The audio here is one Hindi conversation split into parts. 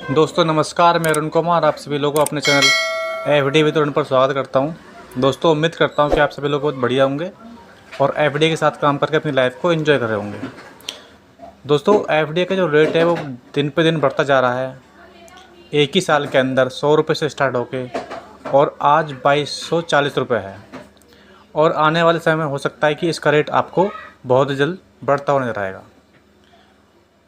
दोस्तों नमस्कार, मैं अरुण कुमार आप सभी लोगों को अपने चैनल एफडी विद अरुण पर स्वागत करता हूं। दोस्तों उम्मीद करता हूं कि आप सभी लोग बहुत बढ़िया होंगे और एफडी के साथ काम करके अपनी लाइफ को एंजॉय कर रहे होंगे। दोस्तों एफडी का जो रेट है वो दिन पे दिन बढ़ता जा रहा है। एक ही साल के अंदर 100 रुपये से स्टार्ट होके और आज 2240 रुपये है और आने वाले समय में हो सकता है कि इसका रेट आपको बहुत जल्द बढ़ता हुआ नजर आएगा।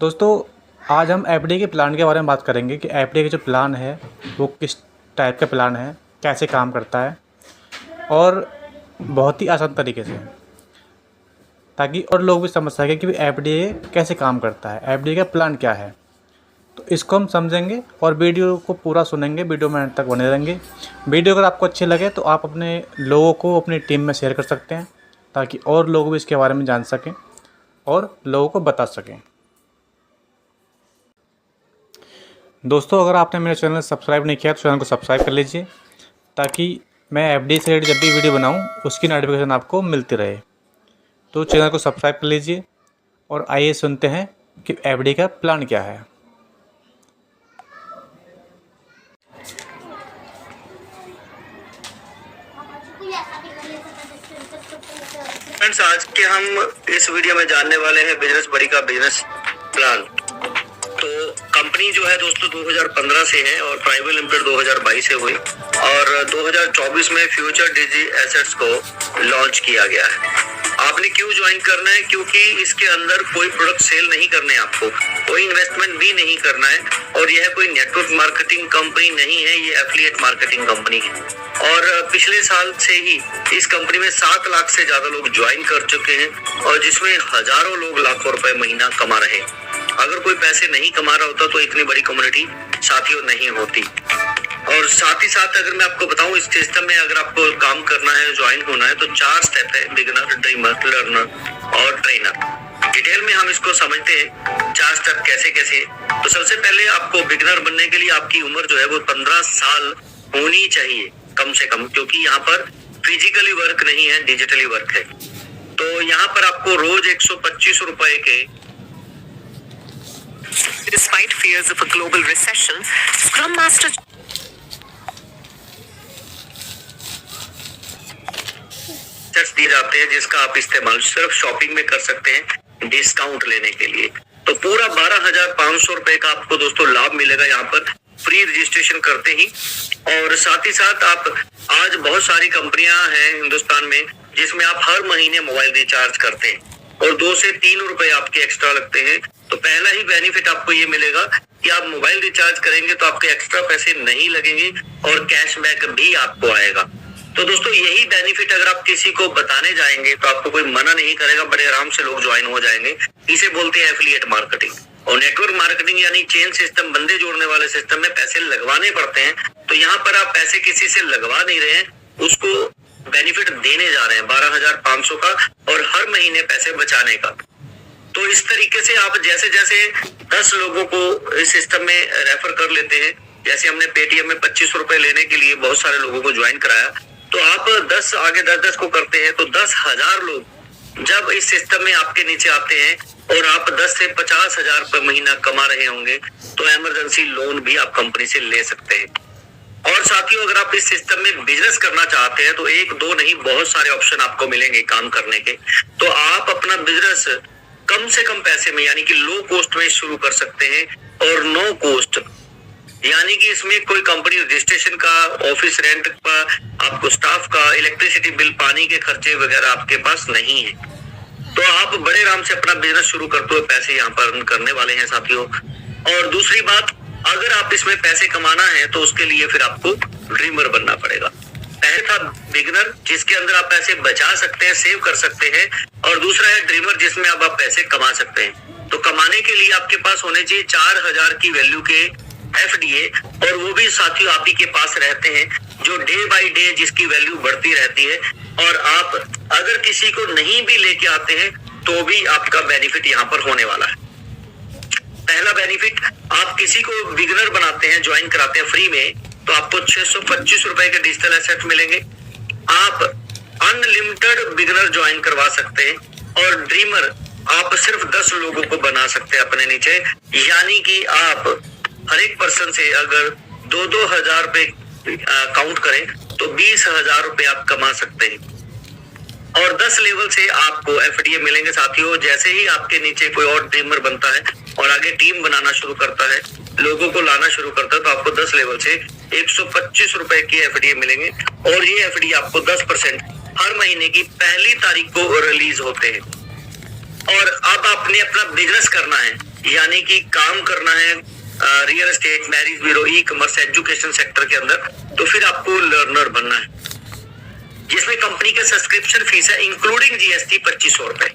दोस्तों आज हम एफडी के प्लान के बारे में बात करेंगे कि एफडी का जो प्लान है वो किस टाइप का प्लान है, कैसे काम करता है और बहुत ही आसान तरीके से, ताकि और लोग भी समझ सकें कि एफडी कैसे काम करता है, एफडी का प्लान क्या है। तो इसको हम समझेंगे और वीडियो को पूरा सुनेंगे, वीडियो में अंत तक बने रहेंगे। वीडियो अगर आपको अच्छी लगे तो आप अपने लोगों को अपनी टीम में शेयर कर सकते हैं ताकि और लोग भी इसके बारे में जान सकें और लोगों को बता सकें। दोस्तों अगर आपने मेरे चैनल सब्सक्राइब नहीं किया तो चैनल को सब्सक्राइब कर लीजिए ताकि मैं एफडी से रिलेटेड जब भी वीडियो बनाऊं उसकी नोटिफिकेशन आपको मिलती रहे। तो चैनल को सब्सक्राइब कर लीजिए और आइए सुनते हैं कि एफडी का प्लान क्या है। फ्रेंड्स, आज के हम इस वीडियो में जानने वाले हैं बिजनेस बड़ी का बिजनेस प्लान। तो कंपनी जो है दोस्तों 2015 से है और प्राइवेट लिमिटेड 2022 से हुई और 2024 में फ्यूचर डिजी एसेट्स को लॉन्च किया गया है। आपने क्यों ज्वाइन करना है? क्योंकि इसके अंदर कोई प्रोडक्ट सेल नहीं करने, आपको कोई इन्वेस्टमेंट भी नहीं करना है और यह कोई नेटवर्क मार्केटिंग कंपनी नहीं है, ये एफिलिएट मार्केटिंग कंपनी है। और पिछले साल से ही इस कंपनी में 7 लाख से ज्यादा लोग ज्वाइन कर चुके हैं और जिसमें हजारों लोग लाखों रुपए महीना कमा रहे हैं। अगर कोई पैसे नहीं कमा रहा होता तो इतनी बड़ी कम्युनिटी साथियों नहीं होती। और साथ ही साथ अगर मैं आपको बताऊं, इस सिस्टम में अगर आपको काम करना है, ज्वाइन होना है, तो 4 स्टेप है: बिगिनर, ड्रीमर, लर्नर और ट्रेनर। डिटेल में हम इसको समझते हैं 4 स्टेप कैसे कैसे। तो सबसे पहले आपको बिगिनर बनने के लिए आपकी उम्र जो है वो 15 साल होनी चाहिए कम से कम, क्योंकि यहाँ पर फिजिकली वर्क नहीं है, डिजिटली वर्क है। तो यहाँ पर आपको रोज 125 रुपए के Despite fears of a global recession, Scrum Master दिए जाते हैं जिसका आप इस्तेमाल सिर्फ शॉपिंग में कर सकते हैं डिस्काउंट लेने के लिए। तो पूरा 12,500 रुपए का आपको दोस्तों लाभ मिलेगा यहाँ पर फ्री रजिस्ट्रेशन करते ही। और साथ ही साथ आप आज बहुत सारी कंपनियां हैं हिंदुस्तान में जिसमें आप हर महीने मोबाइल रिचार्ज करते हैं और 2 से 3 रुपए आपके एक्स्ट्रा लगते हैं। तो पहला ही बेनिफिट आपको ये मिलेगा कि आप मोबाइल रिचार्ज करेंगे तो आपके एक्स्ट्रा पैसे नहीं लगेंगे और कैशबैक भी आपको आएगा। तो दोस्तों यही बेनिफिट अगर आप किसी को बताने जाएंगे तो आपको कोई मना नहीं करेगा, बड़े आराम से लोग ज्वाइन हो जाएंगे। इसे बोलते हैं एफिलिएट मार्केटिंग। और नेटवर्क मार्केटिंग यानी चेन सिस्टम, बंदे जोड़ने वाले सिस्टम में पैसे लगवाने पड़ते हैं। तो यहाँ पर आप पैसे किसी से लगवा नहीं रहे हैं, उसको बेनिफिट देने जा रहे हैं 12,500 का और हर महीने पैसे बचाने का। तो इस तरीके से आप जैसे जैसे 10 लोगों को इस सिस्टम में रेफर कर लेते हैं, जैसे हमने पेटीएम में 25 रुपए लेने के लिए बहुत सारे लोगों को ज्वाइन कराया, तो आप 10 आगे 10 को करते हैं तो 10,000 लोग जब इस सिस्टम में आपके नीचे आते हैं और आप 10 से 50,000 रुपए महीना कमा रहे होंगे तो इमरजेंसी लोन भी आप कंपनी से ले सकते हैं। और साथियों अगर आप इस सिस्टम में बिजनेस करना चाहते हैं तो 1 2 नहीं, बहुत सारे ऑप्शन आपको मिलेंगे काम करने के। तो आप अपना बिजनेस कम से कम पैसे में यानी कि लो कॉस्ट में शुरू कर सकते हैं और नो कॉस्ट यानी कि इसमें कोई कंपनी रजिस्ट्रेशन का, ऑफिस रेंट का, आपको स्टाफ का, इलेक्ट्रिसिटी बिल, पानी के खर्चे वगैरह आपके पास नहीं है। तो आप बड़े आराम से अपना बिजनेस शुरू करते हुए पैसे यहाँ पर अर्न करने वाले हैं साथियों। और दूसरी बात, अगर आप इसमें पैसे कमाना है तो उसके लिए फिर आपको ड्रीमर बनना पड़ेगा। पहले था बिगिनर जिसके अंदर आप पैसे बचा सकते हैं, सेव कर सकते हैं, और दूसरा है ड्रीमर जिसमें अब आप पैसे कमा सकते हैं। तो कमाने के लिए आपके पास होने चाहिए 4,000 की वैल्यू के एफडीए, और वो भी साथियों आप ही के पास रहते हैं जो डे बाय डे जिसकी वैल्यू बढ़ती रहती है। और आप अगर किसी को नहीं भी लेके आते हैं तो भी आपका बेनिफिट यहाँ पर होने वाला है। पहला बेनिफिट, आप किसी को बिगिनर बनाते हैं, ज्वाइन कराते हैं फ्री में, तो आपको 625 रुपए के डिजिटल एसेट मिलेंगे। आप अनलिमिटेड बिगिनर ज्वाइन करवा सकते हैं और ड्रीमर आप सिर्फ 10 लोगों को बना सकते हैं अपने नीचे, यानी कि आप हर एक पर्सन से अगर 2-2 हजार रुपए काउंट करें तो 20,000 रुपए आप कमा सकते हैं। और 10 लेवल से आपको एफडीए मिलेंगे साथियों। जैसे ही आपके नीचे कोई और ड्रीमर बनता है और आगे टीम बनाना शुरू करता है, लोगों को लाना शुरू करता है, तो आपको 10 लेवल से 125 रुपए की एफडीए मिलेंगे। और ये एफडीए आपको 10% हर महीने की पहली तारीख को रिलीज होते हैं। और अब आपने अपना बिजनेस करना है, यानी कि काम करना है real estate, marriage bureau, e commerce, education sector के अंदर, तो फिर आपको लर्नर बनना है, जिसमें कंपनी का सब्सक्रिप्शन फीस है इंक्लूडिंग जीएसटी 2500 रुपए।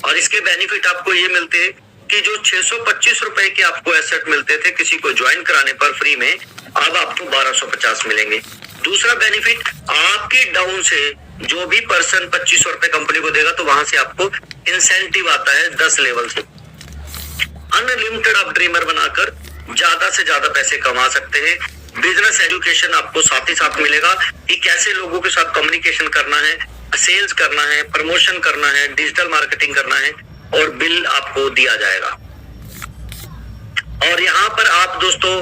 और इसके बेनिफिट आपको ये मिलते हैं कि जो 625 रुपए के आपको एसेट मिलते थे किसी को ज्वाइन कराने पर फ्री में, अब आपको 1250 मिलेंगे। दूसरा बेनिफिट, आपके डाउन से जो भी पर्सन 2500 रुपए कंपनी को देगा तो वहां से आपको इंसेंटिव आता है 10 लेवल से। अनलिमिटेड आप ड्रीमर बनाकर ज्यादा से ज्यादा पैसे कमा सकते हैं। बिजनेस एजुकेशन आपको साथ ही साथ मिलेगा कि कैसे लोगों के साथ कम्युनिकेशन करना है, सेल्स करना है, प्रमोशन करना है, डिजिटल मार्केटिंग करना है, और बिल आपको दिया जाएगा। और यहाँ पर आप दोस्तों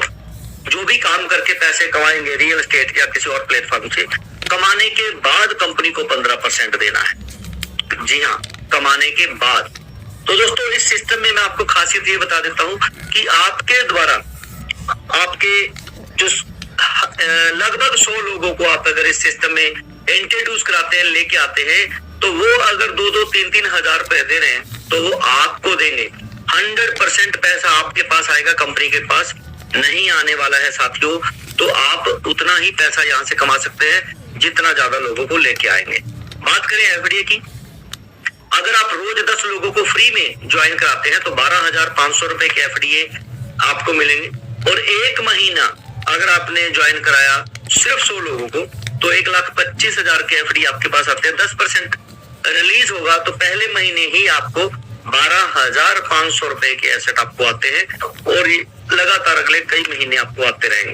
जो भी काम करके पैसे कमाएंगे रियल एस्टेट या किसी और प्लेटफॉर्म से, कमाने के बाद कंपनी को 15% देना है। जी हाँ, कमाने के बाद। तो दोस्तों इस सिस्टम में मैं आपको खासियत ये बता देता हूँ कि आपके द्वारा आपके जो लगभग 100 लोगों को आप अगर इस सिस्टम में इंट्रोड्यूस कराते हैं, लेके आते हैं, तो वो अगर 2-2, 3-3 हजार रुपए दे रहे हैं तो वो आपको देंगे। 100% पैसा आपके पास आएगा, कंपनी के पास नहीं आने वाला है साथियों। तो आप उतना ही पैसा यहाँ से कमा सकते हैं जितना ज्यादा लोगों को लेके आएंगे। बात करें एफडीए की, अगर आप रोज 10 लोगों को फ्री में ज्वाइन कराते हैं तो 12,500 रुपए के एफडीए आपको मिलेंगे। और एक महीना अगर आपने ज्वाइन कराया सिर्फ 100 लोगों को तो 1,25,000 के एफडी आपके पास आते हैं। 10% रिलीज होगा तो पहले महीने ही आपको 12,500 रुपए के एसेट आपको आते हैं, और लगातार अगले कई महीने आपको आते रहेंगे।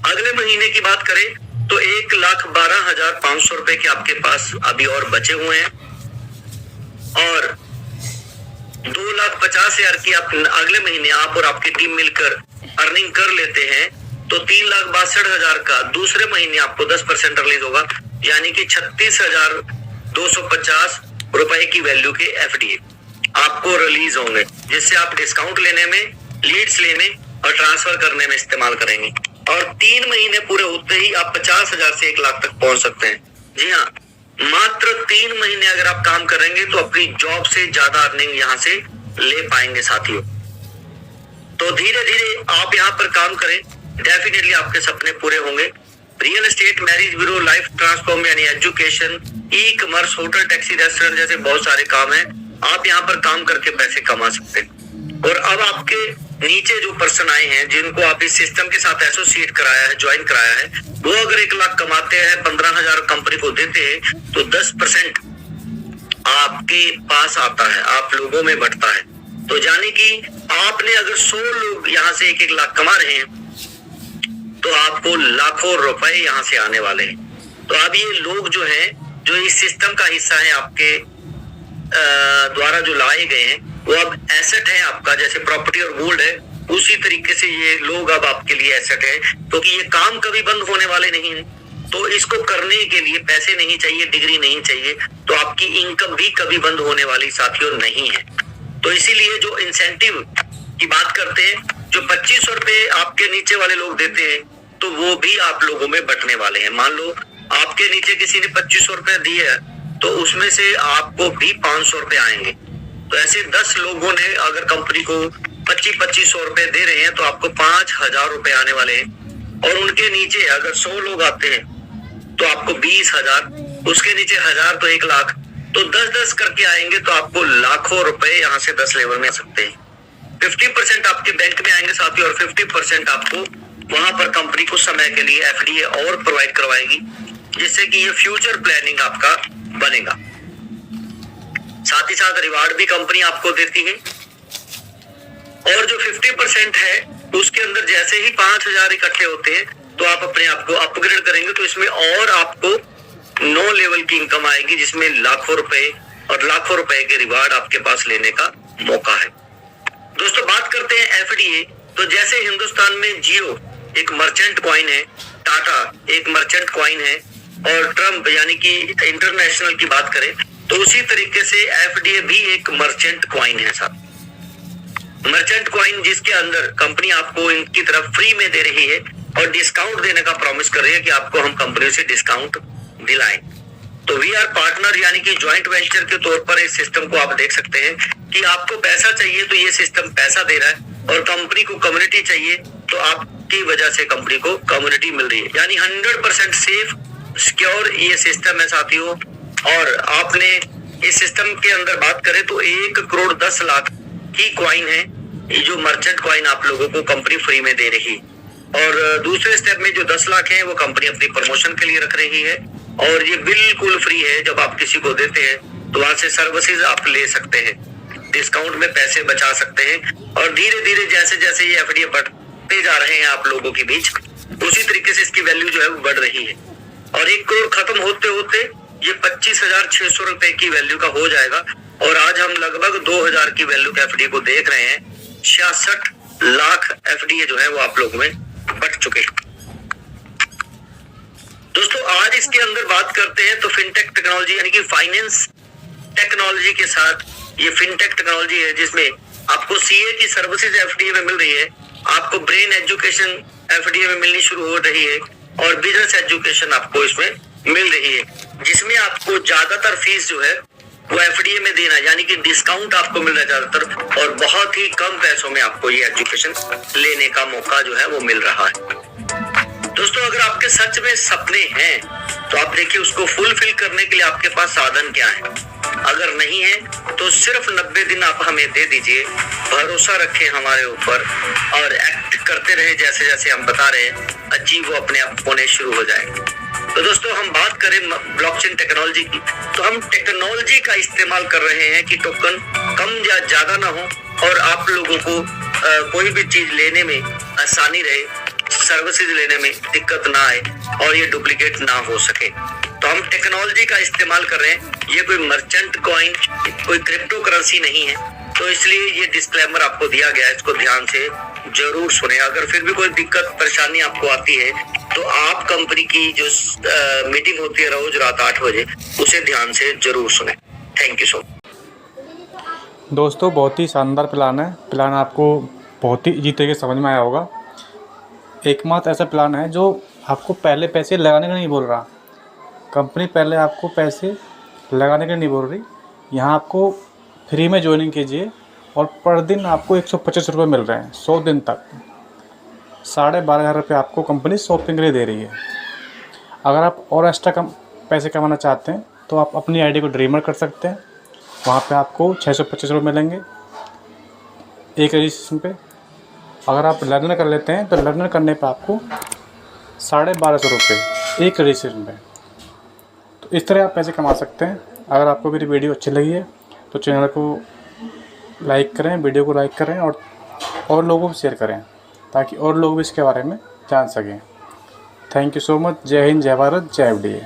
अगले महीने की बात करें तो 1,12,500 रुपए के आपके पास अभी और बचे हुए हैं, और 2,50,000 की आप अगले महीने आप और आपकी टीम मिलकर अर्निंग कर लेते हैं तो 3,62,000 का दूसरे महीने आपको 10% रिलीज होगा, यानी कि 36,250 रुपए की वैल्यू के एफडीए आपको रिलीज होंगे, जिससे आप डिस्काउंट लेने में, लीड्स लेने और ट्रांसफर करने में इस्तेमाल करेंगे। और 3 महीने पूरे होते ही आप 50,000 से 1 लाख तक पहुंच सकते हैं। जी हाँ, मात्र 3 महीने अगर आप काम करेंगे तो अपनी जॉब से ज्यादा अर्निंग यहाँ से ले पाएंगे साथियों। तो धीरे धीरे आप यहाँ पर काम करें, डेफिनेटली आपके सपने पूरे होंगे। Real estate, marriage bureau, life transform यानी education, e commerce, hotel, taxi, restaurant जैसे बहुत सारे काम हैं। आप यहाँ पर काम करके पैसे कमा सकते हैं। और अब आपके नीचे जो पर्सन आए हैं जिनको आप इस सिस्टम के साथ एसोसिएट कराया है, ज्वाइन कराया है, वो अगर 1 लाख कमाते हैं, 15,000 कंपनी को देते हैं, तो 10% आपके पास आता है, आप लोगों में बढ़ता है। तो जाने कि आपने अगर 100 लोग यहाँ से 1-1 लाख कमा रहे हैं तो आपको लाखों रुपए यहाँ से आने वाले हैं। तो अब ये लोग जो हैं, जो इस सिस्टम का हिस्सा है आपके द्वारा जो लाए गए हैं, वो अब एसेट है आपका, जैसे प्रॉपर्टी और गोल्ड है, उसी तरीके से ये लोग अब आपके लिए एसेट है, क्योंकि ये काम कभी बंद होने वाले नहीं है। तो इसको करने के लिए पैसे नहीं चाहिए, डिग्री नहीं चाहिए, तो आपकी इनकम भी कभी बंद होने वाली साथियों नहीं है। तो इसीलिए जो इंसेंटिव की बात करते हैं, जो 2500 रुपए आपके नीचे वाले लोग देते हैं, तो वो भी आप लोगों में बंटने वाले हैं। मान लो आपके नीचे किसी ने 2500 रुपए दिए है, तो उसमें से आपको भी 500 रुपए आएंगे। तो ऐसे 10 लोगों ने अगर कंपनी को 2500 रुपए दे रहे हैं तो आपको 5,000 रुपए आने वाले हैं। और उनके नीचे अगर 100 लोग आते हैं तो आपको 20,000, उसके नीचे 1,000 तो 1 लाख, तो 10-10 करके आएंगे तो आपको लाखों रुपए यहाँ से 10 लेवल में आ सकते हैं। 50% आपके बैंक में आएंगे साथी, और 50% आपको वहां पर कंपनी को समय के लिए एफडीए और प्रोवाइड करवाएगी, जिससे कि ये फ्यूचर प्लानिंग आपका बनेगा। साथ ही साथ रिवार्ड भी कंपनी आपको देती है। और जो 50% है उसके अंदर जैसे ही 5,000 इकट्ठे होते हैं तो आप अपने आप को अपग्रेड करेंगे, तो इसमें और आपको 9 लेवल की इनकम आएगी, जिसमें लाखों रुपए और लाखों रुपए के रिवार्ड आपके पास लेने का मौका है। दोस्तों बात करते हैं एफडीए तो जैसे हिंदुस्तान में जियो एक मर्चेंट कॉइन है, टाटा एक मर्चेंट कॉइन है, और ट्रम्प यानी कि इंटरनेशनल की बात करें तो उसी तरीके से एफडीए भी एक मर्चेंट कॉइन है साहब। मर्चेंट कॉइन जिसके अंदर कंपनी आपको इनकी तरफ फ्री में दे रही है और डिस्काउंट देने का प्रॉमिस कर रही है कि आपको हम कंपनी से डिस्काउंट दिलाएं। तो वी आर पार्टनर यानी कि ज्वाइंट वेंचर के तौर पर इस सिस्टम को आप देख सकते हैं कि आपको पैसा चाहिए तो ये सिस्टम पैसा दे रहा है, और कंपनी को कम्युनिटी चाहिए तो आपकी वजह से कंपनी को कम्युनिटी मिल रही है। यानी 100% सेफ सिक्योर ये सिस्टम है साथियों। और आपने इस सिस्टम के अंदर बात करें तो 1 करोड़ 10 लाख की कॉइन है ये जो मर्चेंट कॉइन आप लोगों को कंपनी फ्री में दे रही है। और दूसरे स्टेप में जो 10 लाख है वो कंपनी अपनी प्रमोशन के लिए रख रही है, और ये बिल्कुल फ्री है। जब आप किसी को देते हैं तो वहां से सर्विसेज आप ले सकते हैं, डिस्काउंट में पैसे बचा सकते हैं, और धीरे धीरे जैसे जैसे ये एफडीए बढ़ते जा रहे हैं आप लोगों के बीच, उसी तरीके से इसकी वैल्यू जो है वो बढ़ रही है। और 1 करोड़ खत्म होते होते ये 25,600 रुपए की वैल्यू का हो जाएगा, और आज हम लगभग 2,000 की वैल्यू के एफडीए को देख रहे हैं। 66 लाख एफडीए जो है वो आप लोगों में बढ़ चुके हैं। दोस्तों आज इसके अंदर बात करते हैं तो फिनटेक टेक्नोलॉजी यानी कि फाइनेंस टेक्नोलॉजी के साथ ये फिनटेक टेक्नोलॉजी है जिसमें आपको सीए की सर्विसेज एफडीए में मिल रही है, आपको ब्रेन एजुकेशन एफडीए में मिलनी शुरू हो रही है, और बिजनेस एजुकेशन आपको इसमें मिल रही है, जिसमें आपको ज्यादातर फीस जो है वो एफडीए में देना यानी कि डिस्काउंट आपको मिल रहा है ज्यादातर, और बहुत ही कम पैसों में आपको ये एजुकेशन लेने का मौका जो है वो मिल रहा है। दोस्तों अगर आपके सच में सपने हैं तो आप देखिए उसको फुलफिल करने के लिए आपके पास साधन क्या है। अगर नहीं है तो सिर्फ 90 दिन आप हमें दे दीजिए, भरोसा रखें हमारे ऊपर और एक्ट करते रहे जैसे जैसे हम बता रहे हैं, अचीव वो अपने आप होने शुरू हो जाएगा। तो दोस्तों हम बात करें ब्लॉकचेन टेक्नोलॉजी की, तो हम टेक्नोलॉजी का इस्तेमाल कर रहे हैं कि टोकन कम या ज्यादा ना हो, और आप लोगों को कोई भी चीज लेने में आसानी रहे, सर्विसेज लेने में दिक्कत ना आए, और ये डुप्लीकेट ना हो सके। तो हम टेक्नोलॉजी का इस्तेमाल कर रहे हैं। ये कोई मर्चेंट कॉइन, कोई क्रिप्टो करेंसी नहीं है, तो इसलिए ये डिस्क्लेमर आपको दिया गया है, इसको ध्यान से जरूर सुने। अगर फिर भी कोई दिक्कत परेशानी आपको आती है तो आप कंपनी की जो मीटिंग होती है रोज रात 8 बजे, उसे ध्यान से जरूर सुने। Thank you so much. दोस्तों बहुत ही शानदार प्लान है। प्लान आपको बहुत ही इजी तरीके से समझ में आया होगा। एकमात्र ऐसा प्लान है जो आपको पहले पैसे लगाने का नहीं बोल रहा। कंपनी पहले आपको पैसे लगाने के नहीं बोल रही। यहाँ आपको फ्री में ज्वाइनिंग कीजिए, और पर दिन आपको 125 रुपये मिल रहे हैं 100 दिन तक। 12,500 रुपये आपको कंपनी शॉपिंग के लिए दे रही है। अगर आप और एक्स्ट्रा कम पैसे कमाना चाहते हैं तो आप अपनी आईडी को ड्रीमर कर सकते हैं। वहाँ पे आपको 625 रुपये मिलेंगे एक रजिस्ट्रेशन पे। अगर आप लर्नर कर लेते हैं तो लर्नर करने पे आपको 1250 रुपये एक रजिस्ट्रेशन पे। तो इस तरह आप पैसे कमा सकते हैं। अगर आपको मेरी वीडियो अच्छी लगी है तो चैनल को लाइक करें, वीडियो को लाइक करें, और लोगों को शेयर करें ताकि और लोग भी इसके बारे में जान सकें। Thank you so much. जय हिंद, जय भारत, जय एफडीए।